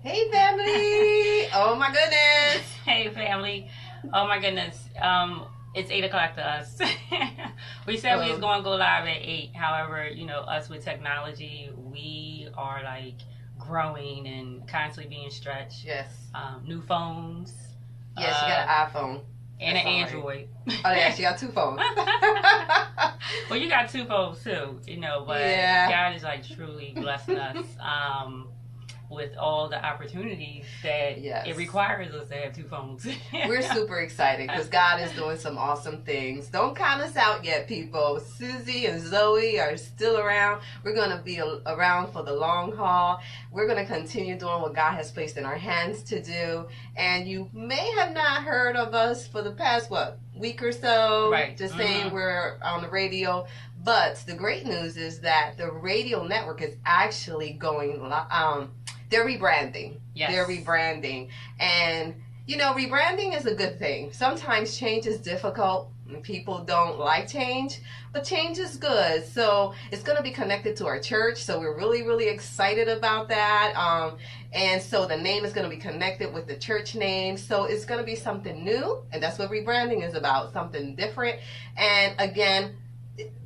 Hey family! Oh my goodness! Hey family. Oh my goodness. It's 8 o'clock to us. We said we was going to go live at 8. However, us with technology, we are like growing and constantly being stretched. Yes. New phones. Yes, she got an iPhone. And That's an Android. Oh yeah, she got two phones. Well, you got two phones too, but Yeah. God is like truly blessing us. With all the opportunities that it requires us to have two phones. We're super excited because God is doing some awesome things. Don't count us out yet, people. Susie and Zoe are still around. We're going to be around for the long haul. We're going to continue doing what God has placed in our hands to do. And you may have not heard of us for the past, week or so. Right. Just saying we're on the radio. But the great news is that the radio network is actually going they're rebranding. Yes. They're rebranding. And, rebranding is a good thing. Sometimes change is difficult and people don't like change, but change is good. So it's going to be connected to our church. So we're really, really excited about that. And so the name is going to be connected with the church name. So it's going to be something new. And that's what rebranding is about, something different. And again,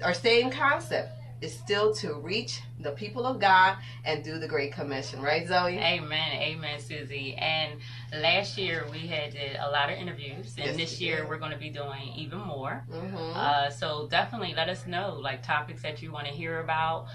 our same concept is still to reach the people of God and do the Great Commission. Right, Zoe? Amen. Amen, Susie. And last year we had did a lot of interviews, and this year we're going to be doing even more. So definitely let us know, like, topics that you want to hear about.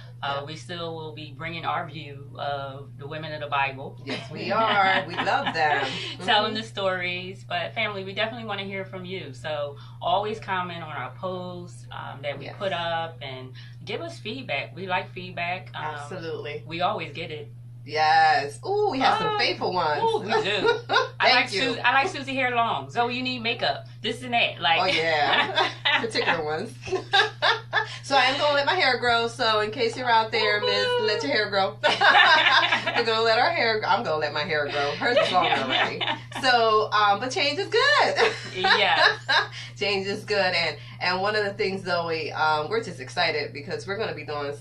We still will be bringing our view of the women of the Bible. Yes, we are. We love them. Telling the stories. But family, we definitely want to hear from you. So always comment on our posts that we put up and give us feedback. We like feedback. Absolutely. We always get it. Yes. Ooh, we have some faithful ones. Ooh, we do. Thank you. I like Susie hair long. Zoe, you need makeup. This and that. Like. Oh yeah. Particular ones. So I am gonna let my hair grow. So in case you're out there, Miss, let your hair grow. We're gonna let our hair. I'm gonna let my hair grow. Hers is long already. So, but change is good. Yes. Change is good, and one of the things, Zoe, we're just excited because we're gonna be doing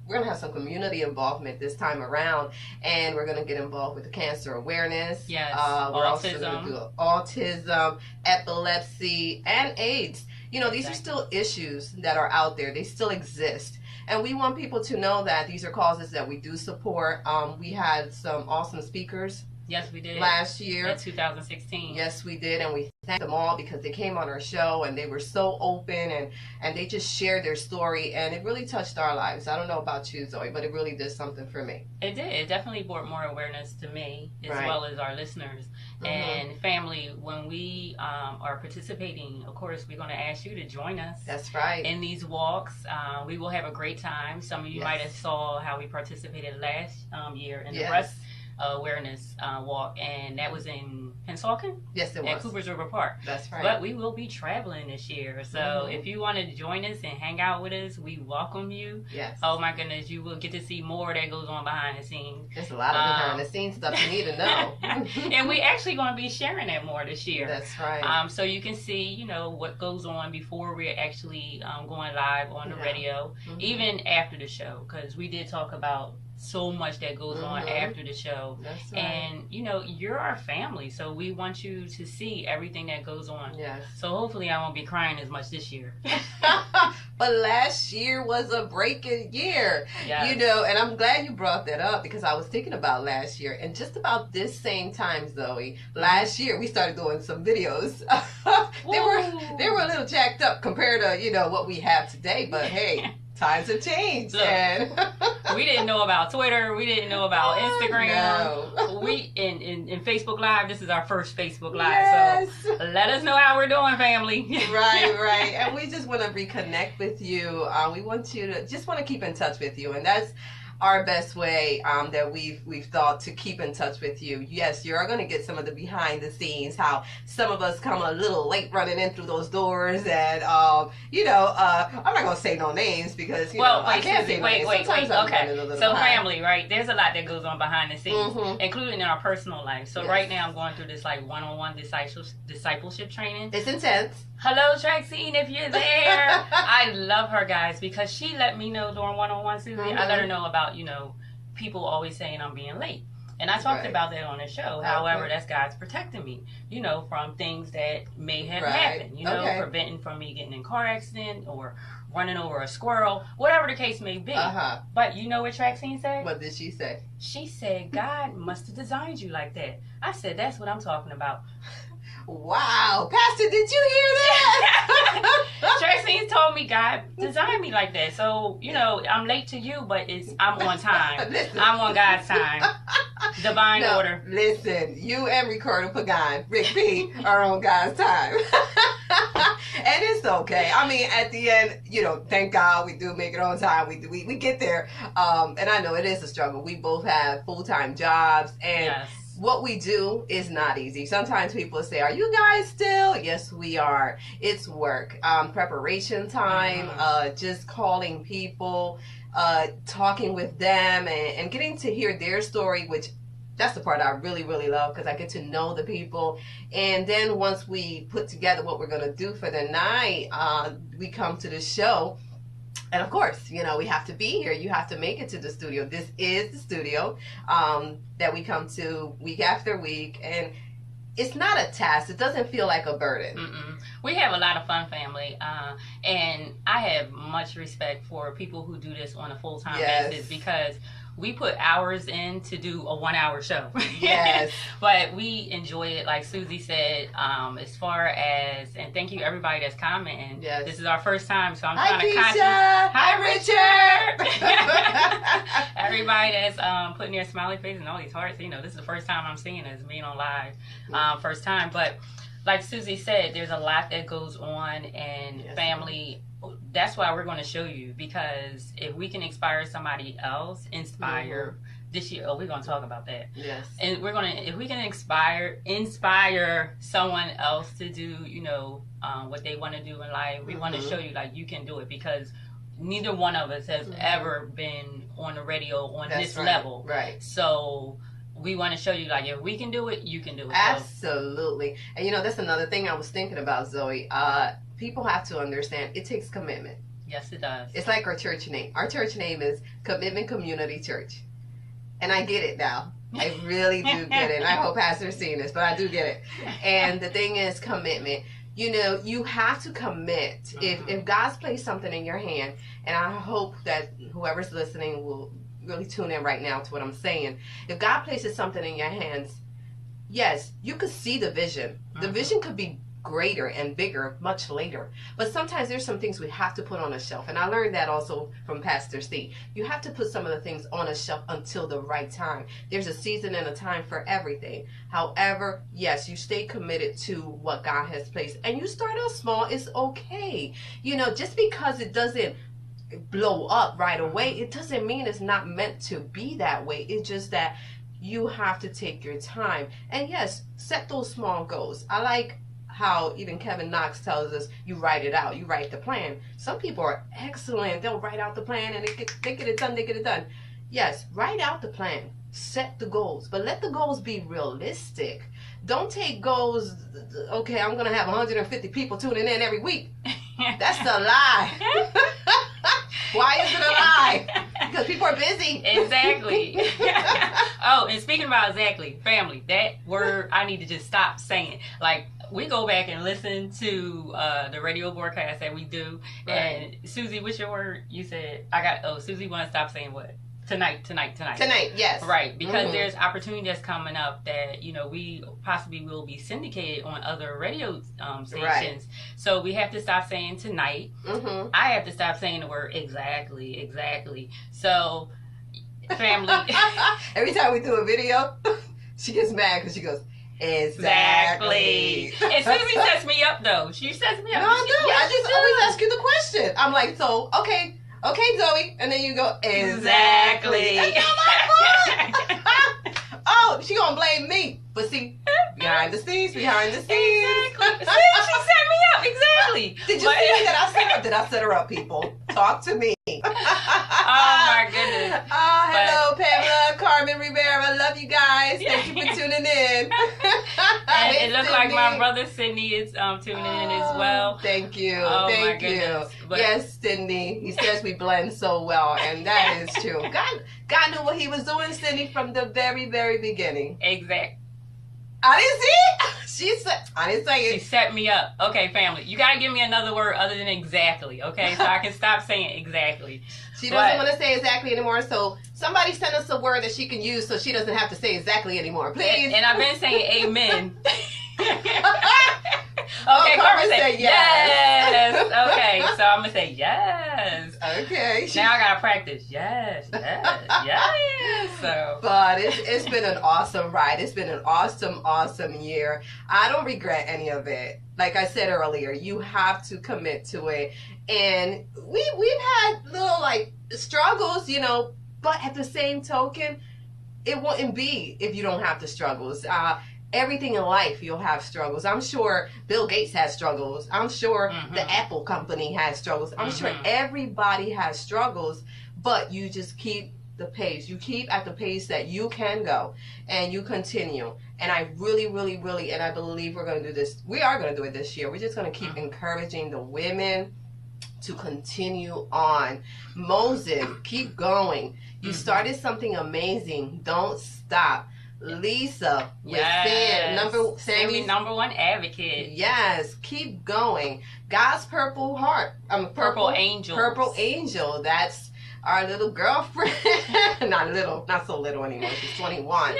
we're gonna have some community involvement this time around, and we're gonna get involved with the cancer awareness. Yes. We're also gonna do autism, epilepsy, and AIDS. These are still issues that are out there. They still exist. And we want people to know that these are causes that we do support. We had some awesome speakers. Yes, we did. Last year. In 2016. Yes, we did. And we thank them all because they came on our show and they were so open and they just shared their story. And it really touched our lives. I don't know about you, Zoe, but it really did something for me. It did. It definitely brought more awareness to me as well as our listeners. And family, when we are participating, of course, we're going to ask you to join us. That's right. In these walks. We will have a great time. Some of you might have saw how we participated last year in the breast awareness walk, and that was in Pennsauken. Yes, it was. At Cooper's River Park. That's right. But we will be traveling this year, so if you want to join us and hang out with us, we welcome you. Yes. Oh my goodness, you will get to see more that goes on behind the scenes. There's a lot of behind the scenes stuff you need to know. And we actually going to be sharing that more this year. That's right. So you can see, what goes on before we're actually going live on the radio, even after the show, because we did talk about so much that goes on after the show. That's right. And you're our family, so we want you to see everything that goes on. Yes. So hopefully I won't be crying as much this year. But last year was a breaking year. Yes. And I'm glad you brought that up because I was thinking about last year, and just about this same time, Zoe, last year we started doing some videos. they were a little jacked up compared to what we have today, but hey, times have changed. Look, and we didn't know about Twitter. We didn't know about Instagram. No. We in Facebook Live. This is our first Facebook Live. Yes. So let us know how we're doing, family. Right. And we just want to reconnect with you. We want you to just want to keep in touch with you, and that's our best way that we've thought to keep in touch with you. Yes, you are going to get some of the behind the scenes, how some of us come a little late running in through those doors, and I'm not going to say no names because I can't say names. Wait. Okay, so family, right? There's a lot that goes on behind the scenes, including in our personal life. So right now I'm going through this like one-on-one discipleship training. It's intense. Hello, Traxine, if you're there. I love her, guys, because she let me know during one-on-one, Susie. I let her know about, people always saying I'm being late. And I talked about that on the show. However, that's God's protecting me, you know, from things that may have happened, you know, preventing from me getting in a car accident or running over a squirrel, whatever the case may be. But you know what Traxine said? What did she say? She said, God must have designed you like that. I said, that's what I'm talking about. Wow, Pastor, did you hear that? Traxine told me God designed me like that. So, you know, I'm late to you, but I'm on time. I'm on God's time. Divine order. Listen, you and Ricardo Pagan, Rick P, are on God's time. And it's okay. I mean, at the end, you know, thank God we do make it on time. We get there. And I know it is a struggle. We both have full-time jobs, and what we do is not easy. Sometimes people say, are you guys still? Yes, we are. It's work. Preparation time, just calling people, talking with them, and getting to hear their story, which that's the part I really, really love, because I get to know the people. And then once we put together what we're going to do for the night, we come to the show. And of course, you know, we have to be here. You have to make it to the studio. This is the studio that we come to week after week. And it's not a task. It doesn't feel like a burden. We have a lot of fun, family. And I have much respect for people who do this on a full-time basis, because we put hours in to do a 1-hour show. Yes. But we enjoy it, like Susie said, as far as, and thank you everybody that's commenting. Yes. This is our first time, so I'm trying to contact. Hi, Richard! Everybody that's putting their smiley face and all these hearts. You know, this is the first time I'm seeing this, being on live. First time. But like Susie said, there's a lot that goes on, and family, that's why we're going to show you, because if we can inspire somebody else, this year, we're going to talk about that. Yes. And we're going to, if we can inspire someone else to do, you know, what they want to do in life, we want to show you, like, you can do it, because neither one of us has ever been on the radio on this level. Right. So we want to show you, like, if we can do it, you can do it. Absolutely. And, you know, that's another thing I was thinking about, Zoe. People have to understand it takes commitment. Yes, it does. It's like our church name. Our church name is Commitment Community Church. And I get it now. I really do get it. I hope Pastor's seen this, but I do get it. And the thing is commitment. You know, you have to commit. If God's placed something in your hand, and I hope that whoever's listening will really tune in right now to what I'm saying. If God places something in your hands, yes, you could see the vision. The vision could be greater and bigger much later, but sometimes there's some things we have to put on a shelf, and I learned that also from Pastor Steve. You have to put some of the things on a shelf until the right time. There's a season and a time for everything. However, yes, you stay committed to what God has placed, and you start out small. It's okay. You know, just because it doesn't blow up right away, it doesn't mean it's not meant to be that way. It's just that you have to take your time, and yes, set those small goals. I like how even Kevin Knox tells us, you write it out, you write the plan. Some people are excellent. They'll write out the plan and they get it done. Yes, write out the plan. Set the goals, but let the goals be realistic. Don't take goals, okay, I'm going to have 150 people tuning in every week. That's a lie. Why is it a lie? Because people are busy. Exactly. Oh, and speaking about exactly, family, that word I need to just stop saying. Like, we go back and listen to the radio broadcast that we do. Right. And Susie, what's your word? You said, Susie want to stop saying what? Tonight, yes. Right, because there's opportunity that's coming up that, you know, we possibly will be syndicated on other radio stations. Right. So we have to stop saying tonight. I have to stop saying the word exactly. So, family. Every time we do a video, she gets mad because she goes, exactly. And Susie sets me up, though. She sets me up. No, I do. I just always ask you the question. I'm like, so, okay, Zoe, and then you go, exactly. That's not my fault. Oh, she gonna blame me. But see, behind the scenes. Exactly. See, she set me up, exactly. Did you see that I set her up? Did I set her up, people? Talk to me. Oh, my goodness. Hello, Pamela, Carmen Rivera. Love you guys. guys. Thank you for tuning in. And it looks like my brother Sydney is tuning in as well. Thank you. Oh, thank you. But yes, Sydney. He says we blend so well, and that is true. God knew what he was doing, Sydney, from the very, very beginning. Exactly. I didn't see it. I didn't say it. She set me up. Okay, family. You got to give me another word other than exactly, okay? So I can stop saying exactly. She doesn't want to say exactly anymore, so somebody send us a word that she can use so she doesn't have to say exactly anymore, please. And I've been saying amen. Okay, Carmen say yes. Okay, so I'm going to say yes. Okay. Now I got to practice. Yes. So. But it's been an awesome ride. It's been an awesome year. I don't regret any of it. Like I said earlier, you have to commit to it. And we've had little like struggles, you know, but at the same token, it wouldn't be if you don't have the struggles. Everything in life, you'll have struggles. I'm sure Bill Gates has struggles. I'm sure the Apple company has struggles. I'm sure everybody has struggles, but you just keep the pace. You keep at the pace that you can go, and you continue. And I really, and I believe we're going to do this. We are going to do it this year. We're just going to keep encouraging the women to continue on. Mosen, keep going. You started something amazing. Don't stop. Lisa, Sammy's number one advocate. Yes, keep going. God's purple heart. Purple angel. Purple angel. That's our little girlfriend. Not so little anymore. She's 21.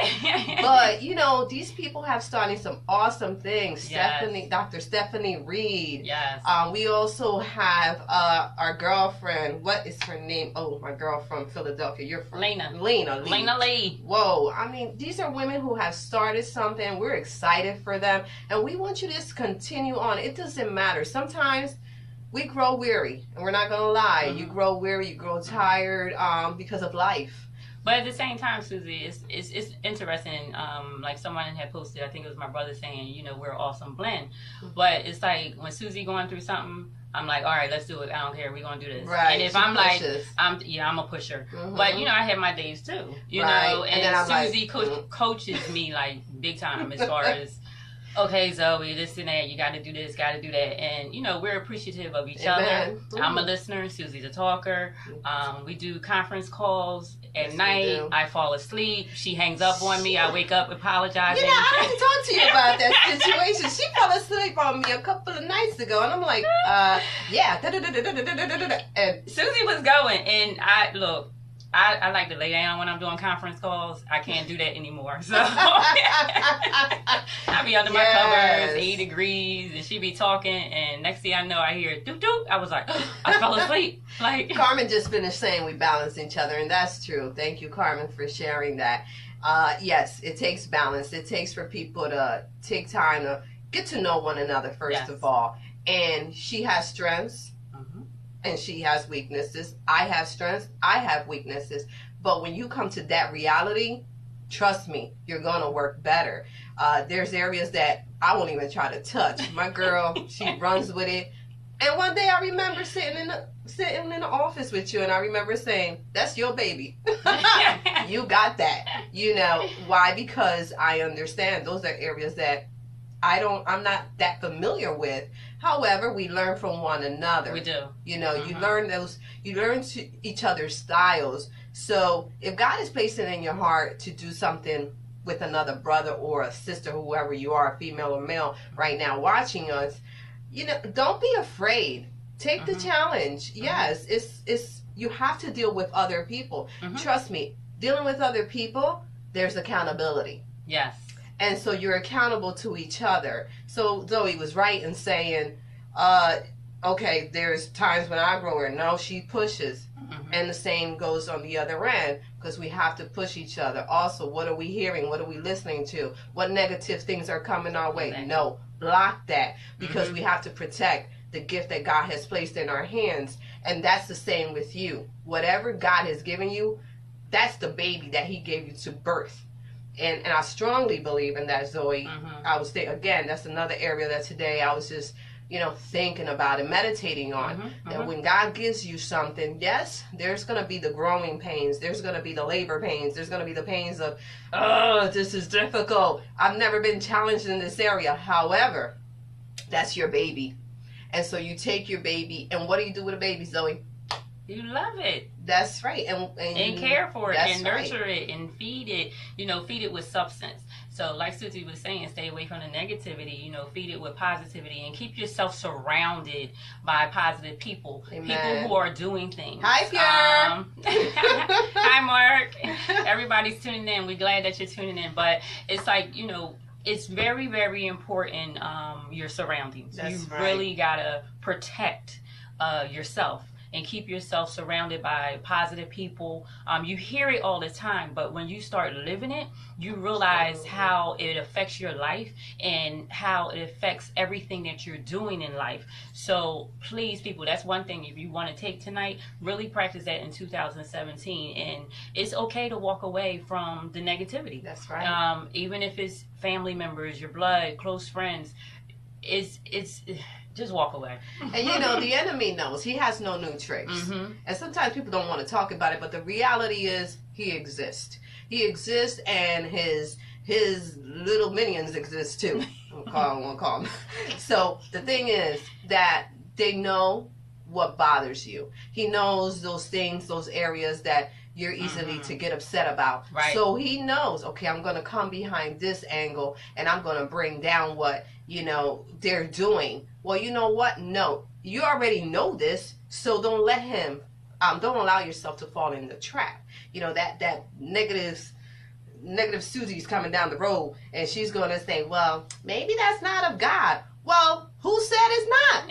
But you know, these people have started some awesome things. Yes. Dr. Stephanie Reed. Yes. We also have our girlfriend. What is her name? Oh, my girl from Philadelphia. You're from Lena Lee. Whoa. I mean, these are women who have started something. We're excited for them, and we want you to continue on. It doesn't matter. Sometimes we grow weary, and we're not gonna lie. You grow weary, you grow tired because of life. But at the same time, Susie, it's interesting. Like someone had posted, I think it was my brother saying, you know, we're an awesome blend. But it's like when Susie going through something, I'm like, all right, let's do it. I don't care. We're gonna do this. Right. And if I'm pushes. I'm a pusher. But you know, I have my days too. You know, and then Susie coaches me like big time as far as. Okay, Zoe, this and that, you got to do this, got to do that. And, you know, we're appreciative of each other. I'm a listener. Susie's a talker. We do conference calls at night. I fall asleep. She hangs up on me. I wake up apologizing. You know, I have to talk to you about that situation. She fell asleep on me a couple of nights ago. And I'm like, yeah. And Susie was going. And I like to lay down when I'm doing conference calls. I can't do that anymore. So I be under my covers, 80 degrees, and she be talking, and next thing I know, I hear doop doop. I was like, I fell asleep. Like Carmen just finished saying we balance each other, and that's true. Thank you, Carmen, for sharing that. Yes, it takes balance. It takes for people to take time to get to know one another first of all. And she has strengths. And she has weaknesses. I have strengths. I have weaknesses. But when you come to that reality, trust me, you're going to work better. There's areas that I won't even try to touch. My girl, she runs with it. And one day I remember sitting in the office with you, and I remember saying, that's your baby. You got that. You know, why? Because I understand those are areas that I'm not that familiar with. However, we learn from one another. We do. You know, you learn each other's styles. So if God is placing in your heart to do something with another brother or a sister, whoever you are, female or male, right now watching us, you know, don't be afraid. Take the challenge. Yes, it's you have to deal with other people. Trust me, dealing with other people, there's accountability. Yes. And so you're accountable to each other. So Zoe was right in saying, okay, there's times when I grow her. No, she pushes. And the same goes on the other end, because we have to push each other. Also, what are we hearing? What are we listening to? What negative things are coming our way? Exactly. No, block that, because we have to protect the gift that God has placed in our hands. And that's the same with you. Whatever God has given you, that's the baby that he gave you to birth. And I strongly believe in that, Zoe. I would say, again, that's another area that today I was just thinking about it, meditating on. And when God gives you something, yes, there's going to be the growing pains. There's going to be the labor pains. There's going to be the pains of, oh, this is difficult. I've never been challenged in this area. However, that's your baby. And so you take your baby, and what do you do with a baby, Zoe? You love it. That's right. And care for it and nurture it and feed it, feed it with substance. So like Susie was saying, stay away from the negativity, feed it with positivity and keep yourself surrounded by positive people. Amen. People who are doing things. Hi, Pierre. Hi, Mark. Everybody's tuning in. We're glad that you're tuning in. But it's like, it's very, very important, your surroundings. That's you right. really got to protect yourself. And keep yourself surrounded by positive people. You hear it all the time, but when you start living it, you realize how it affects your life and how it affects everything that you're doing in life. So please, people, that's one thing. If you want to take tonight, really practice that in 2017. And it's okay to walk away from the negativity. That's right. Even if it's family members, your blood, close friends, it's just walk away. And the enemy knows. He has no new tricks. And sometimes people don't want to talk about it, but the reality is he exists. He exists, and his little minions exist too. We'll call them. So the thing is that they know what bothers you. He knows those things, those areas that you're easily to get upset about. Right. So he knows, okay, I'm going to come behind this angle and I'm going to bring down what, they're doing. Well, you know what? No, you already know this. So don't let him, don't allow yourself to fall in the trap. That negative Susie's coming down the road and she's going to say, well, maybe that's not of God. Well, who said it's not?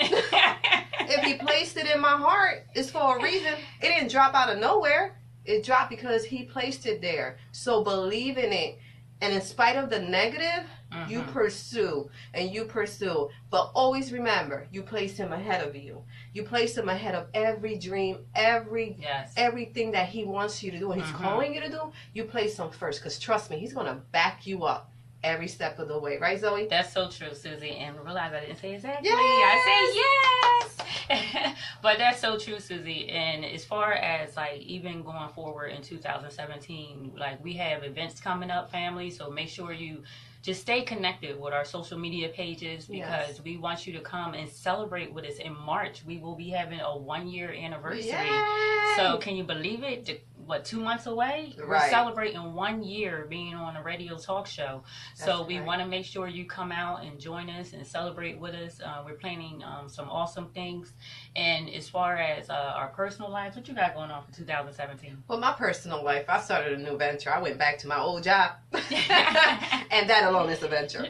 If he placed it in my heart, it's for a reason. It didn't drop out of nowhere. It dropped because he placed it there. So believe in it. And in spite of the negative, you pursue and you pursue. But always remember, you place him ahead of you. You place him ahead of every dream, everything that he wants you to do. And he's calling you to do, you place him first. Because trust me, he's going to back you up every step of the way. Right, Zoe? That's so true, Susie. And realize I didn't say exactly. Yes! I said yes. But that's so true, Susie. And as far as like even going forward in 2017, like we have events coming up, family. So make sure you just stay connected with our social media pages because we want you to come and celebrate with us in March. We will be having a 1-year anniversary. Yay! So can you believe it? 2 months away? Right. We're celebrating 1 year being on a radio talk show. So we want to make sure you come out and join us and celebrate with us. We're planning some awesome things. And as far as our personal lives, what you got going on for 2017? Well, my personal life, I started a new venture. I went back to my old job. And that alone is a venture.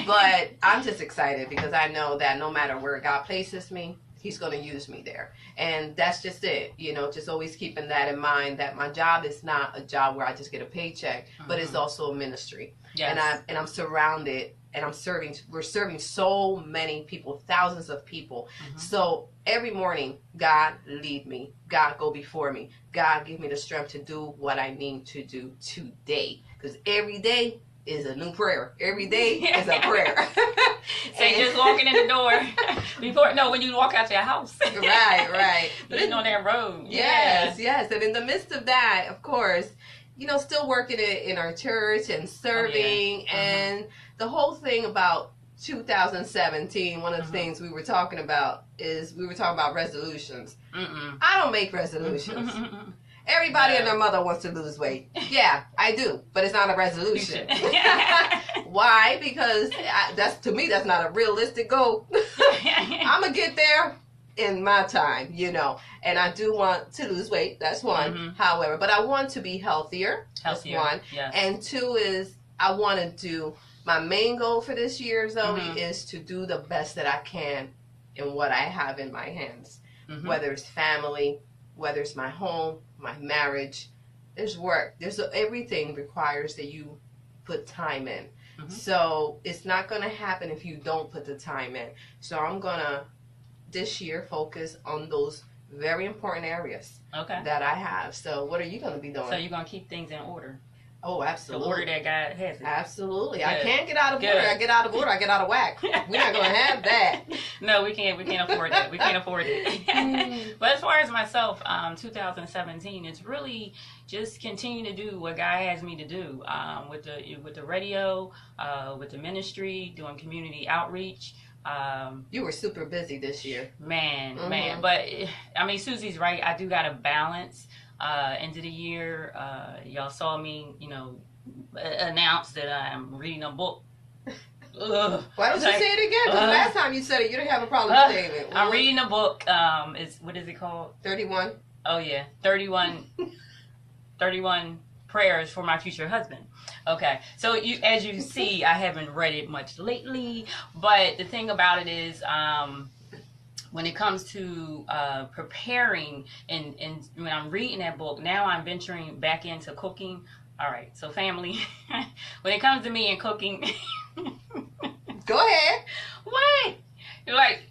But I'm just excited because I know that no matter where God places me, he's going to use me there. And that's just it. Just always keeping that in mind, that my job is not a job where I just get a paycheck, but it's also a ministry. Yes. And I'm surrounded and we're serving so many people, thousands of people. So every morning, God lead me. God go before me. God give me the strength to do what I need to do today. Because every day is a new prayer. Every day is a prayer. So just walking in the door when you walk out your house. Right. But it's on that road. Yes. And in the midst of that, of course, still working in our church and serving. And the whole thing about 2017, one of the things we were talking about resolutions. I don't make resolutions. Everybody and their mother wants to lose weight. Yeah, I do, but it's not a resolution. Why? Because to me, that's not a realistic goal. I'm going to get there in my time, and I do want to lose weight. That's one. However, but I want to be healthier. That's one. Yes. And two is I want to do, my main goal for this year, Zoe, is to do the best that I can in what I have in my hands. Whether it's family, whether it's my home, my marriage, there's work. Everything requires that you put time in. So it's not going to happen if you don't put the time in. So I'm going to, this year, focus on those very important areas that I have. So what are you going to be doing? So you're going to keep things in order. Oh, The absolutely. order that God has it. Absolutely. Good. I can't get out of order. Good. I get out of order. I get out of whack. We're not going to have that. No, we can't afford that. We can't afford it. But as far as myself, 2017, it's really just continue to do what God has me to do, with the radio, with the ministry, doing community outreach. You were super busy this year. Man. But I mean, Susie's right. I do got to balance. End of the year, y'all saw me, announce that I'm reading a book. Ugh. Why don't you say it again? Because last time you said it, you didn't have a problem saying it. I'm reading a book. What is it called? 31. Oh yeah, 31 prayers for my future husband. Okay, so as you see, I haven't read it much lately, but the thing about it is, when it comes to preparing and when I'm reading that book, now I'm venturing back into cooking. All right, so family, when it comes to me and cooking, Go ahead. what? Like,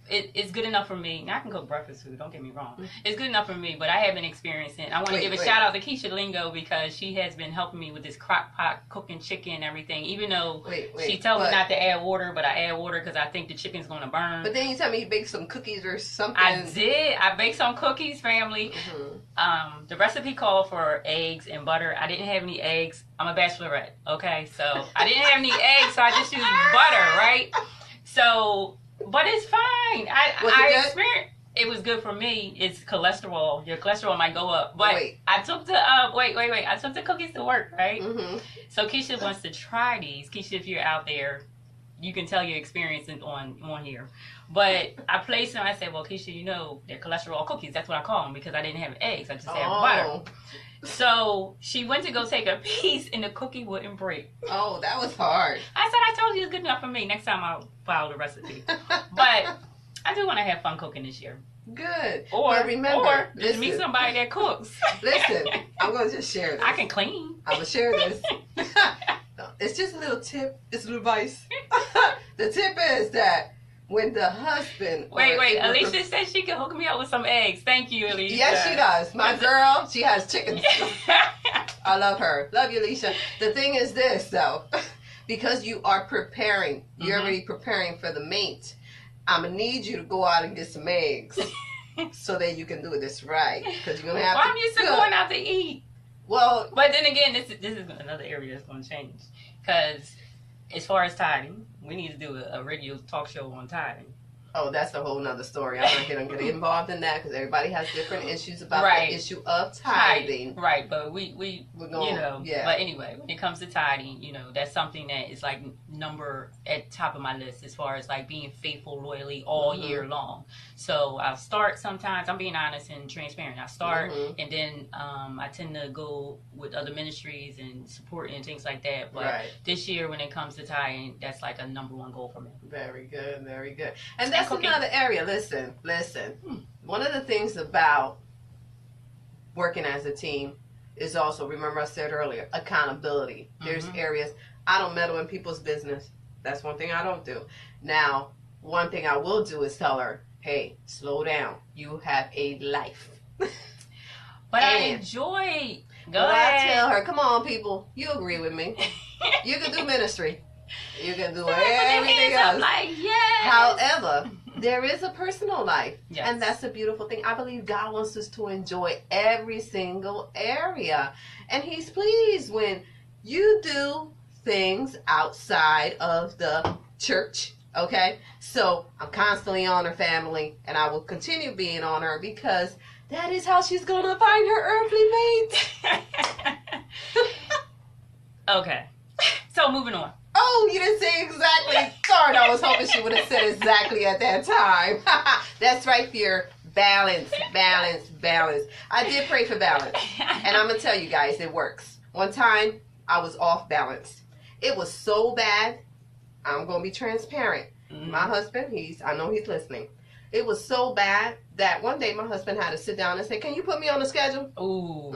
it's good enough for me. Now, I can cook breakfast food, don't get me wrong. It's good enough for me, but I haven't experienced it. I want to give a shout out to Keisha Lingo because she has been helping me with this crock pot, cooking chicken and everything, even though she told me not to add water, but I add water because I think the chicken's going to burn. But then you tell me you baked some cookies or something. I did. I baked some cookies, family. The recipe called for eggs and butter. I didn't have any eggs. I'm a bachelorette, okay? So I didn't have any eggs, so I just used butter, right? So... But it's fine. I experienced. It was good for me. It's cholesterol. Your cholesterol might go up. But I took the I took the cookies to work, right? So Keisha wants to try these. Keisha, if you're out there, you can tell your experience on here. But I placed them. I said, well, Keisha, they're cholesterol cookies. That's what I call them because I didn't have eggs. I just had butter. So she went to go take a piece and the cookie wouldn't break. Oh, that was hard. I said, I told you it's good enough for me. Next time I'll follow the recipe. But I do want to have fun cooking this year. Good. Or remember, just meet somebody that cooks. Listen, I'm going to just share this. I can clean. I'm going to share this. It's just a little tip. It's a little advice. The tip is that when the husband... Wait. Alicia said she can hook me up with some eggs. Thank you, Alicia. Yes, she does. My girl, she has chickens. I love her. Love you, Alicia. The thing is this, though. Because you are preparing. You're already preparing for the mate. I'm going to need you to go out and get some eggs so that you can do this right. Because you're going to have to I'm used to going out to eat. Well... But then again, this is another area that's going to change. Because... as far as tithing, we need to do a radio talk show on tithing. Oh, that's a whole nother story. I'm not going to get involved in that because everybody has different issues about the issue of tithing. Right, but we're going, yeah. But anyway, when it comes to tithing, that's something that is like number at top of my list as far as like being faithful, loyally all year long. So I'll start sometimes, I'm being honest and transparent. I start and then I tend to go with other ministries and support and things like that. But this year when it comes to tithing, that's like a number one goal for me. Very good, very good. And that's another area. Listen. One of the things about working as a team is also, remember I said earlier, accountability. There's areas, I don't meddle in people's business. That's one thing I don't do. Now, one thing I will do is tell her, hey, slow down. You have a life. But I enjoy. Go I ahead. tell her, come on, people. You agree with me. You can do ministry. You can do everything else. Like, yes. However, there is a personal life. Yes. And that's a beautiful thing. I believe God wants us to enjoy every single area. And He's pleased when you do things outside of the church. Okay? So I'm constantly on her, family, and I will continue being on her because that is how she's going to find her earthly mate. Okay. So moving on. Oh, you didn't say exactly. Sorry, I was hoping she would have said exactly at that time. That's right, fear. Balance. I did pray for balance. And I'm going to tell you guys, it works. One time, I was off balance. It was so bad. I'm going to be transparent. My husband, I know he's listening. It was so bad that one day my husband had to sit down and say, can you put me on the schedule? Ooh.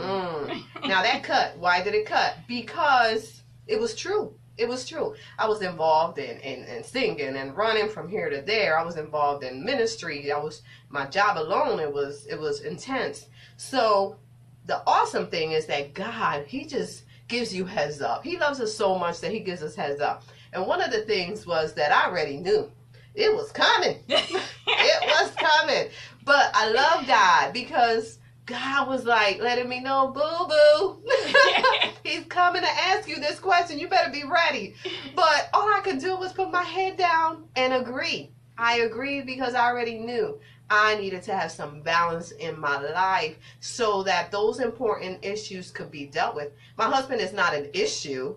Now that cut. Why did it cut? Because it was true. It was true. I was involved in singing and running from here to there. I was involved in ministry. My job alone, it was intense. So the awesome thing is that God, He just gives you heads up. He loves us so much that he gives us heads up. And one of the things was that I already knew it was coming. It was coming. But I love God because God was like letting me know, boo-boo, he's coming to ask you this question. You better be ready. But all I could do was put my head down and agree. I agreed because I already knew I needed to have some balance in my life so that those important issues could be dealt with. My husband is not an issue,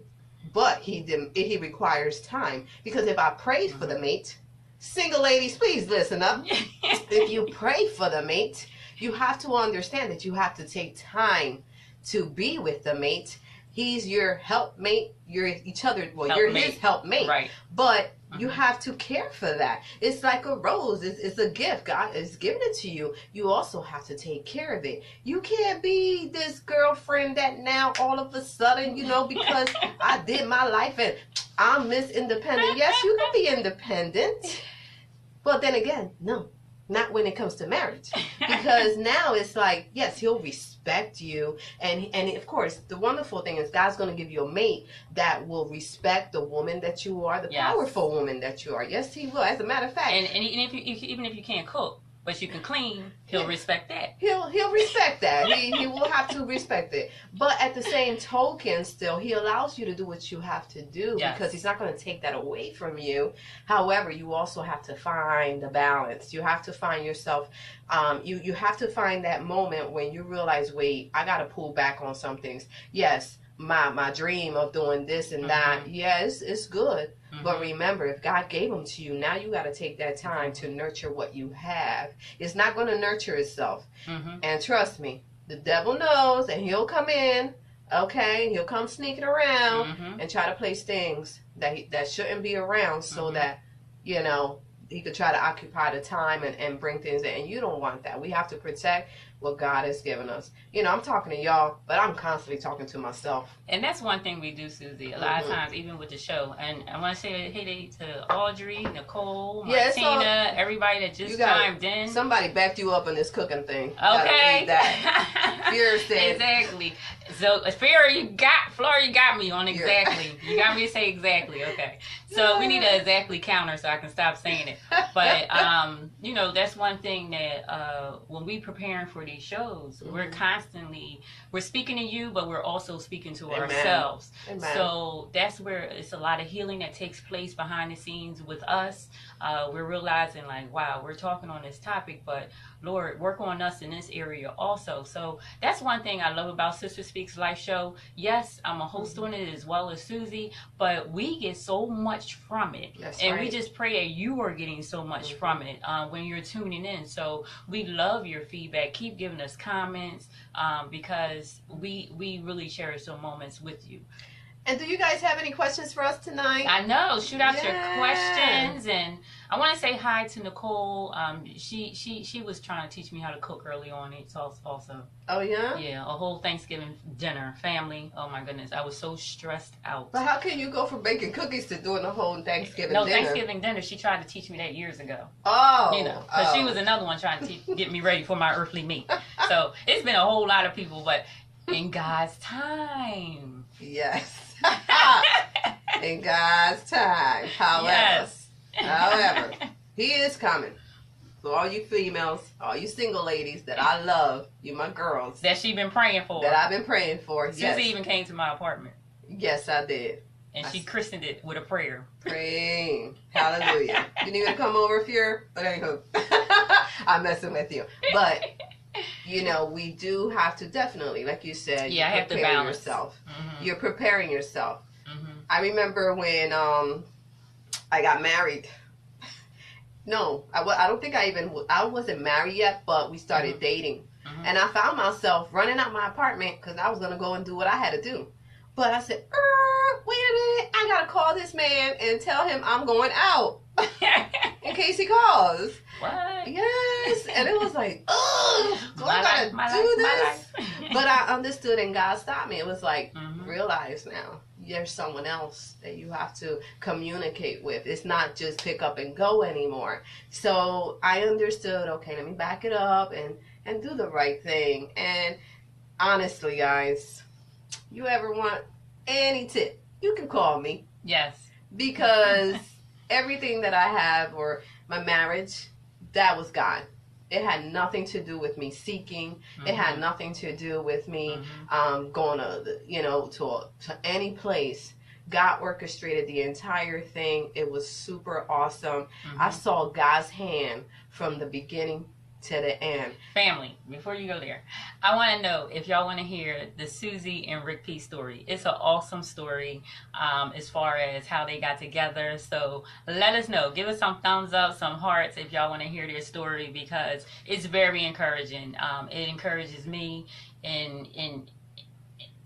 but he requires time. Because if I prayed for the mate, single ladies, please listen up. If you pray for the mate, you have to understand that you have to take time to be with the mate. He's your helpmate. You're each other. Well, you're his helpmate. Right. But you have to care for that. It's like a rose. It's a gift. God is giving it to you. You also have to take care of it. You can't be this girlfriend that now all of a sudden, because I did my life and I'm Miss Independent. Yes, you can be independent. But then again, no. Not when it comes to marriage. Because now it's like, yes, he'll respect you. And of course, the wonderful thing is God's going to give you a mate that will respect the woman that you are, the powerful woman that you are. Yes, he will. As a matter of fact. And even if you can't cook, but you can clean, he'll respect that. He'll respect that. He will have to respect it. But at the same token, still, he allows you to do what you have to do because he's not going to take that away from you. However, you also have to find the balance. You have to find yourself. You have to find that moment when you realize, wait, I got to pull back on some things. Yes, my dream of doing this and that, yes, it's good. But remember, if God gave them to you, now you got to take that time to nurture what you have. It's not going to nurture itself. And trust me, the devil knows, and he'll come in, okay? He'll come sneaking around and try to place things that shouldn't be around so that, he could try to occupy the time and bring things in. And you don't want that. We have to protect what God has given us. I'm talking to y'all, but I'm constantly talking to myself. And that's one thing we do, Susie. A lot of times, even with the show. And I want to say hey to Audrey, Nicole, Martina, everybody that just chimed in. Somebody backed you up on this cooking thing. Okay. Fear said. Exactly. So, Flora, you got me on exactly. You got me to say exactly. Okay. So, we need an exactly counter so I can stop saying it. But, that's one thing that when we preparing for these shows, we're speaking to you, but we're also speaking to ourselves. Amen. So that's where it's a lot of healing that takes place behind the scenes with us. We're realizing like, wow, we're talking on this topic, but Lord, work on us in this area also. So that's one thing I love about Sisters Speak LYFE show. Yes, I'm a host on it as well as Susie, but we get so much from it. And we just pray that you are getting so much from it when you're tuning in. So we love your feedback. Keep giving us comments because we really cherish some moments with you. And do you guys have any questions for us tonight? I know. Shoot out your questions. And I want to say hi to Nicole. She was trying to teach me how to cook early on. It's also. Oh, yeah? Yeah, a whole Thanksgiving dinner, family. Oh, my goodness. I was so stressed out. But how can you go from baking cookies to doing a whole Thanksgiving dinner? No, Thanksgiving dinner. She tried to teach me that years ago. Oh. Because she was another one trying to get me ready for my earthly meat. So it's been a whole lot of people, but in God's time. Yes. In God's time. However, he is coming. So all you females, all you single ladies that I love, you my girls. That she been praying for. That I've been praying for. Susie even came to my apartment. Yes, I did. And she christened it with a prayer. Praying. Hallelujah. You need me to come over if you're... But anywho, I'm messing with you. But... we do have to definitely, like you said, I have to balance yourself. You're preparing yourself. I remember when I got married. No, I don't think I wasn't married yet, but we started dating. And I found myself running out my apartment because I was going to go and do what I had to do. But I said, wait a minute, I got to call this man and tell him I'm going out in case he calls. What? Yes. And it was like, do I got to do this? But I understood and God stopped me. It was like, realize now, there's someone else that you have to communicate with. It's not just pick up and go anymore. So I understood, okay, let me back it up and do the right thing. And honestly, guys, you ever want any tip, you can call me. Yes. Because everything that I have, or my marriage, that was God. It had nothing to do with me seeking. Mm-hmm. It had nothing to do with me going to any place. God orchestrated the entire thing. It was super awesome. Mm-hmm. I saw God's hand from the beginning to the end. Family, before you go there, I want to know if y'all want to hear the Susie and Rick P story. It's an awesome story as far as how they got together. So let us know. Give us some thumbs up, some hearts if y'all want to hear their story, because it's very encouraging. It encourages me, and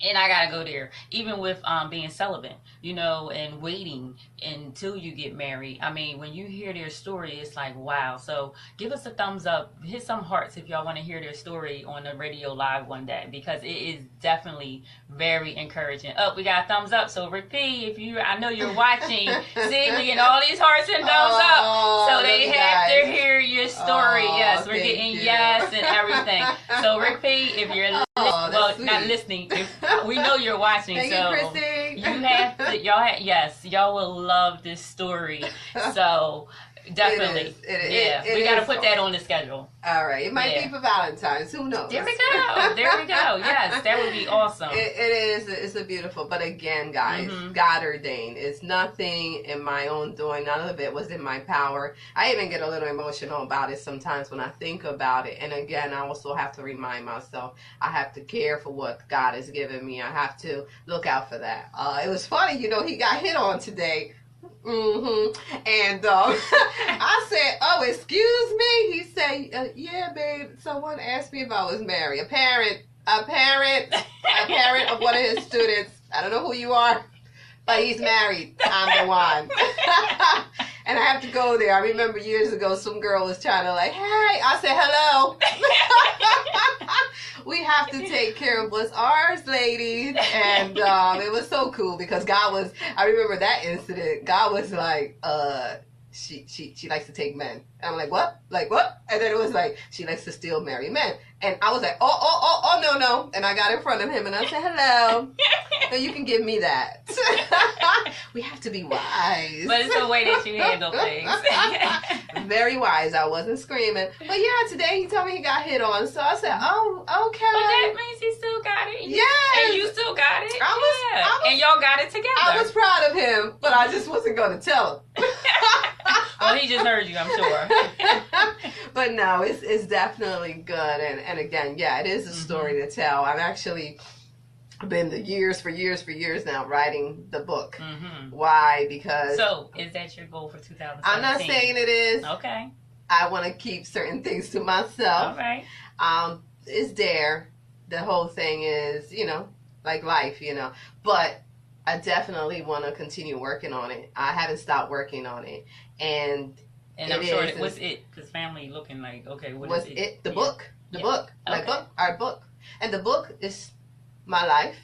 I gotta go there. Even with being celibate, and waiting until you get married. I mean, when you hear their story, it's like, wow. So give us a thumbs up, hit some hearts if y'all want to hear their story on the radio live one day, because it is definitely very encouraging. Oh, we got a thumbs up. So Rick P, I know you're watching. See, we get all these hearts and thumbs up. So they have to hear your story. Yes, we're getting yes and everything. So Rick P, if you're not listening, we know you're watching. Thank so you, Chrissy. You have to, y'all will love this story. So definitely, we got to put that on the schedule. All right, it might be for Valentine's. Who knows? There we go. Yes, that would be awesome. It is. It's a beautiful. But again, guys, God ordained. It's nothing in my own doing. None of it was in my power. I even get a little emotional about it sometimes when I think about it. And again, I also have to remind myself I have to care for what God has given me. I have to look out for that. It was funny, he got hit on today. And I said, "Oh, excuse me." He said, "Yeah, babe. Someone asked me if I was married. A parent of one of his students. I don't know who you are, but he's married. I'm the one." And I have to go there. I remember years ago, some girl was trying to hey. I said, "Hello." We have to take care of what's ours, ladies. And it was so cool because I remember that incident. God was like, she likes to take men. And I'm like, what? Like, what? And then it was like, she likes to still marry men. And I was like, oh, no. And I got in front of him and I said, hello. And you can give me that. We have to be wise. But it's the way that you handle things. Very wise. I wasn't screaming. But yeah, today he told me he got hit on. So I said, oh, okay. But that means he still got it. Yes. And you still got it. I was, and y'all got it together. I was proud of him, but I just wasn't going to tell him. Well, he just heard you, I'm sure. But no, it's definitely good. And again, it is a story to tell. I've actually been for years now writing the book. Why? Because... So, is that your goal for 2017? I'm not saying it is. Okay. I want to keep certain things to myself. All right. It's there. The whole thing is, like life, But I definitely want to continue working on it. I haven't stopped working on it. And I'm sure what's it? Because family looking like, okay, what's it? The book. The book. My book. Our book. And the book is my life,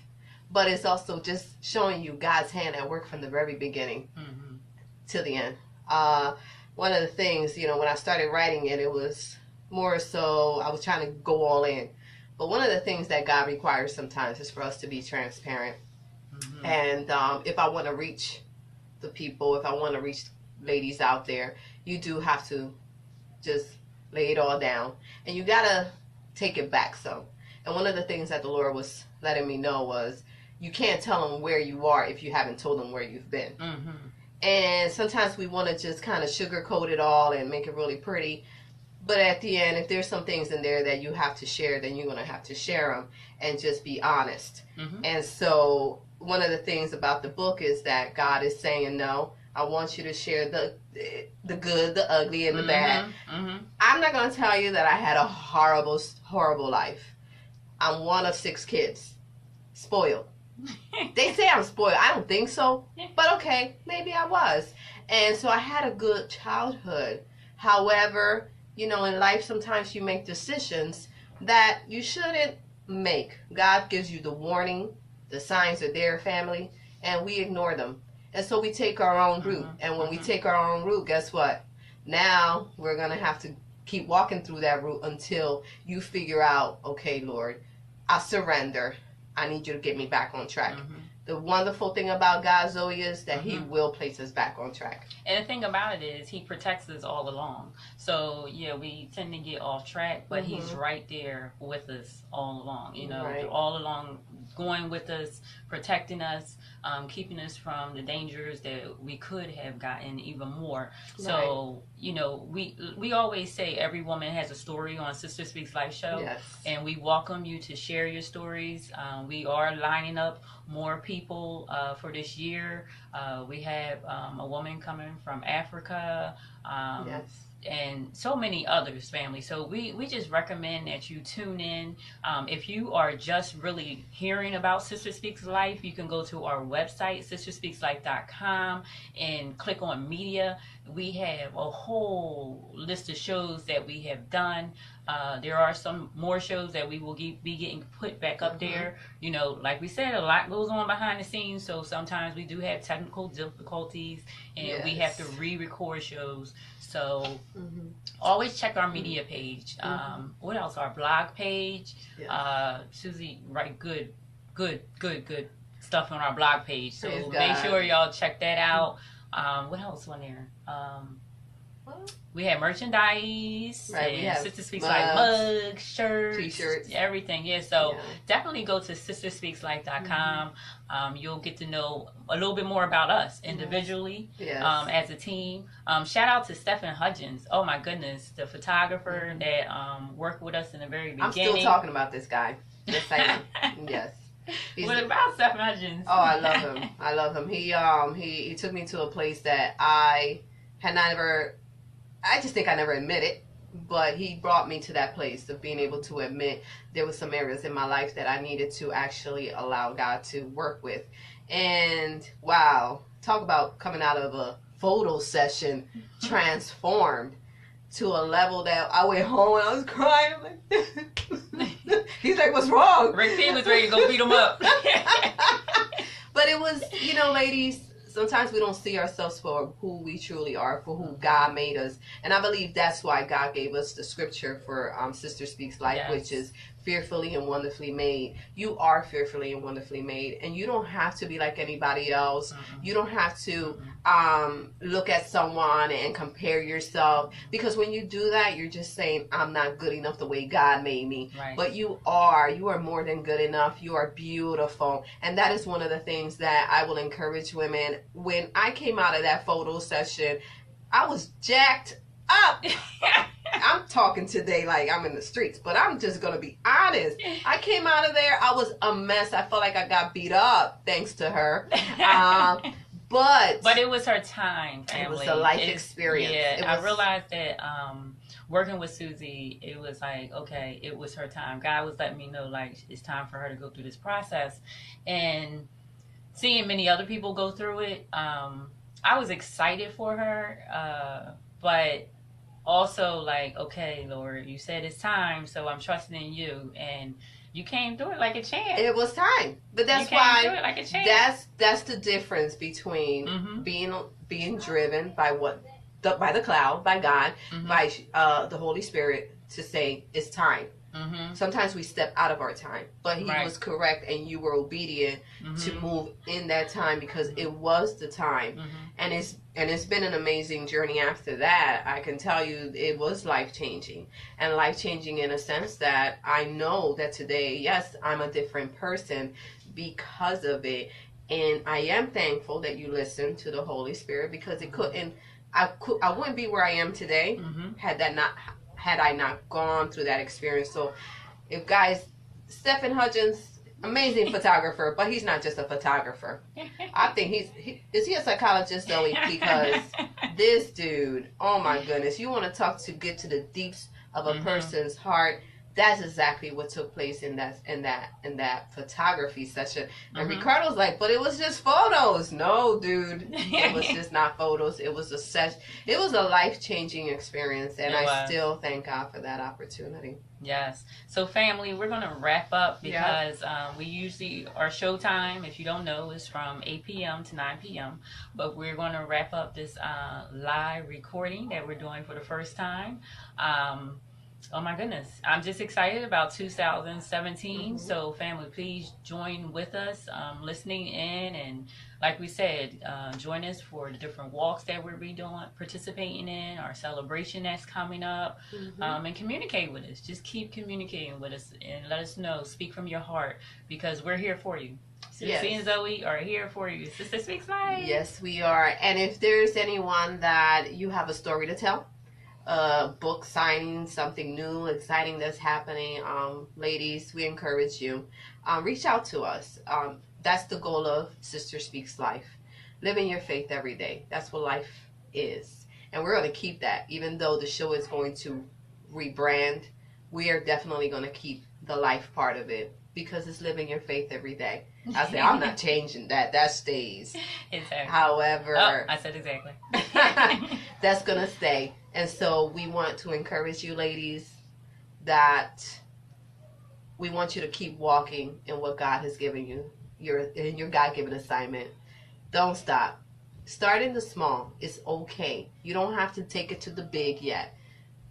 but it's also just showing you God's hand at work from the very beginning to the end. One of the things, when I started writing it, it was more so I was trying to go all in. But one of the things that God requires sometimes is for us to be transparent. And if I want to reach the people, if I want to reach ladies out there, you do have to just lay it all down. And you got to take it back some. And one of the things that the Lord was letting me know was you can't tell them where you are if you haven't told them where you've been. And sometimes we want to just kind of sugarcoat it all and make it really pretty. But at the end, if there's some things in there that you have to share, then you're going to have to share them and just be honest. And so one of the things about the book is that God is saying, no, I want you to share the good, the ugly, and the bad. I'm not going to tell you that I had a horrible, horrible life. I'm one of 6 kids. Spoiled. They say I'm spoiled. I don't think so. But okay, maybe I was. And so I had a good childhood. However, in life sometimes you make decisions that you shouldn't make. God gives you the warning. The signs are there, family, and we ignore them. And so we take our own route. And when we take our own route, guess what? Now we're going to have to keep walking through that route until you figure out, okay, Lord, I surrender. I need you to get me back on track. the wonderful thing about God, Zoe, is that He will place us back on track. And the thing about it is He protects us all along. So, yeah, we tend to get off track, but He's right there with us all along, you know, all along, going with us, protecting us, keeping us from the dangers that we could have gotten even more. So, you know, we always say every woman has a story on Sisters Speak LYFE show. Yes. And we welcome you to share your stories. We are lining up more people for this year. We have a woman coming from Africa. Yes. And so many others, family. So we just recommend that you tune in. If you are just really hearing about Sisters Speaks LYFE, you can go to our website, sisterspeakslife.com, and click on media. We have a whole list of shows that we have done. There are some more shows that we will be getting put back up there. You know, like we said, a lot goes on behind the scenes, so sometimes we do have technical difficulties, and we have to re-record shows. So always check our media page. What else? Our blog page. Yes. Susie, write good stuff on our blog page. So make sure y'all check that out. What else on there? We have merchandise, right? We have Sisters Speaks LYFE mugs, shirts, t-shirts, everything. Yeah, so definitely go to sisterspeakslife.com. You'll get to know a little bit more about us individually, as a team. Shout out to Stephen Hudgens. Oh my goodness, the photographer that worked with us in the very beginning. I'm still talking about this guy. Yes, I am. Yes. What about Stephen Hudgens? Oh, I love him. I love him. He took me to a place that I just think I never admitted, but he brought me to that place of being able to admit there was some areas in my life that I needed to actually allow God to work with. And wow, talk about coming out of a photo session transformed to a level that I went home and I was crying. Like, he's like, "What's wrong?" Rick P was ready to go beat him up. But it was, you know, ladies, sometimes we don't see ourselves for who we truly are, for who God made us. And I believe that's why God gave us the scripture for Sisters Speaks LYFE, which is fearfully and wonderfully made. You are fearfully and wonderfully made. And you don't have to be like anybody else. You don't have to look at someone and compare yourself. Because when you do that, you're just saying, I'm not good enough the way God made me. Right. But you are more than good enough. You are beautiful. And that is one of the things that I will encourage women. When I came out of that photo session, I was jacked up. I'm talking today like I'm in the streets, but I'm just going to be honest. I came out of there, I was a mess. I felt like I got beat up thanks to her. But it was her time, family. It was a life experience. Yeah, I realized that working with Susie, it was like, okay, it was her time. God was letting me know, like, it's time for her to go through this process. And seeing many other people go through it, I was excited for her, but also like, okay, Lord, you said it's time, so I'm trusting in you, and you came through it like a champ. It was time, but that's why through it like a champ. That's the difference between being driven by by the cloud, by God, by the Holy Spirit to say it's time. Sometimes we step out of our time, but he was correct, and you were obedient to move in that time because it was the time. And it's been an amazing journey after that. I can tell you it was life-changing, and life-changing in a sense that I know that today, yes, I'm a different person because of it. And I am thankful that you listened to the Holy Spirit, because I wouldn't be where I am today had I not gone through that experience. So if guys, Stephen Hudgens, amazing photographer, but he's not just a photographer. I think is he a psychologist, Zoe? Because this dude, oh my goodness, you want to get to the deeps of a person's heart. That's exactly what took place in that photography session. And Ricardo's like, but it was just photos. No, dude, it was just not photos. It was It was a life-changing experience, and I still thank God for that opportunity. Yes. So, family, we're going to wrap up because we usually, our showtime, if you don't know, is from 8 p.m. to 9 p.m. But we're going to wrap up this live recording that we're doing for the first time. Oh my goodness. I'm just excited about 2017. So family, please join with us, listening in, and like we said, join us for the different walks that we'll be doing, participating in, our celebration that's coming up, and communicate with us. Just keep communicating with us and let us know, speak from your heart, because we're here for you. Susie and Zoe are here for you. Sisters Speak LYFE. Yes, we are. And if there's anyone that you have a story to tell, book signing, something new, exciting that's happening, ladies, we encourage you. Reach out to us. That's the goal of Sisters Speak LYFE. Living your faith every day. That's what life is. And we're going to keep that. Even though the show is going to rebrand, we are definitely going to keep the life part of it, because it's living your faith every day. I say, I'm not changing that. That stays. Exactly. However, I said exactly. That's going to stay. And so we want to encourage you, ladies, that we want you to keep walking in what God has given you, in your God-given assignment. Don't stop. Start in the small. It's okay. You don't have to take it to the big yet.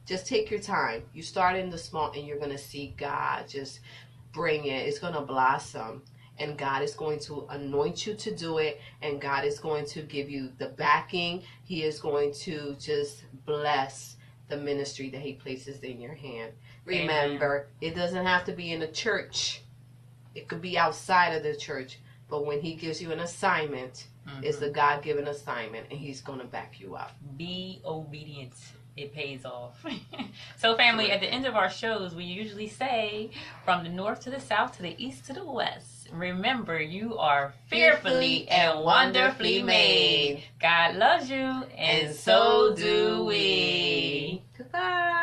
Just take your time. You start in the small, and you're going to see God just bring it. It's going to blossom. And God is going to anoint you to do it. And God is going to give you the backing. He is going to just bless the ministry that He places in your hand. Remember, It doesn't have to be in a church. It could be outside of the church. But when He gives you an assignment, it's a God-given assignment. And He's going to back you up. Be obedient. It pays off. So family, at the end of our shows, we usually say, from the north to the south, to the east to the west, remember, you are fearfully and wonderfully made. God loves you, and so do we. Goodbye.